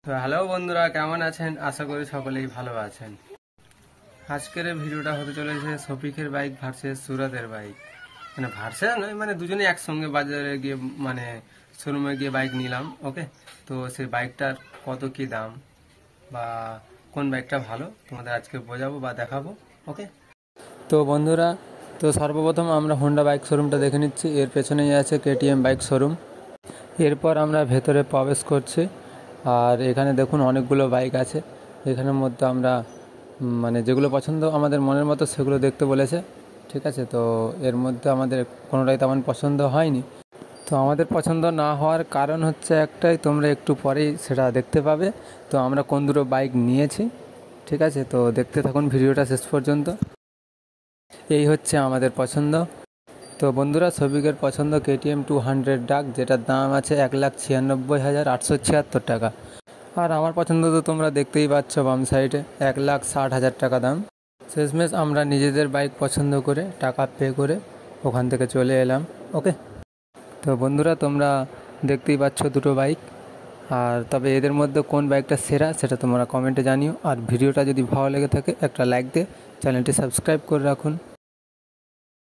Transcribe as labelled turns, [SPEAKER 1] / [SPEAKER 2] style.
[SPEAKER 1] তো হ্যালো বন্ধুরা, কেমন আছেন? আশা করি সকলেই ভালো আছেন। আজকের এই ভিডিওটা হতে চলেছে শফিকের বাইক ভার্সেস সুরাতের বাইক। মানে ভার্সেস নয়, মানে দুজনেই একসঙ্গে বাজারে গিয়ে মানে শোরুমে গিয়ে বাইক নিলাম। ওকে, তো সেই বাইকটার কত কি দাম বা কোন বাইকটা ভালো তোমাদের আজকে বোঝাবো বা দেখাবো। ওকে, তো বন্ধুরা, তো সর্বপ্রথম আমরা হোন্ডা বাইক শোরুমটা দেখে নিচ্ছি। এর পেছনেই আছে কেটিএম বাইক শোরুম। এরপর আমরা ভেতরে প্রবেশ করছি। আর এখানে দেখুন অনেকগুলো বাইক আছে। এখানের মধ্যে আমরা মানে যেগুলো পছন্দ আমাদের মনের মতো সেগুলো দেখতে বলেছে। ঠিক আছে, তো এর মধ্যে আমাদের কোনোটাই তেমন পছন্দ হয়নি। তো আমাদের পছন্দ না হওয়ার কারণ হচ্ছে একটাই, তোমরা একটু পরেই সেটা দেখতে পাবে। তো আমরা কোন দুটো বাইক নিয়েছি, ঠিক আছে, তো দেখতে থাকুন ভিডিওটা শেষ পর্যন্ত। এই হচ্ছে আমাদের পছন্দ। তো বন্ধুরা, শফিকের পছন্দ কেটিএম 200 ডাক, যেটার দাম আছে 1,96,876 টাকা। আর আমার পছন্দ তো তোমরা দেখতেই পাচ্ছ বাম সাইডে, 1,60,000 টাকা দাম। শেষমেশ আমরা নিজেদের বাইক পছন্দ করে টাকা পে করে ওখান থেকে চলে এলাম। ওকে, তো বন্ধুরা, তোমরা দেখতেই পাচ্ছ দুটো বাইক। আর তবে এদের মধ্যে কোন বাইকটা সেরা সেটা তোমরা কমেন্টে জানিও। আর ভিডিওটা যদি ভালো লেগে থাকে একটা লাইক দিয়ে চ্যানেলটি সাবস্ক্রাইব করে রাখুন।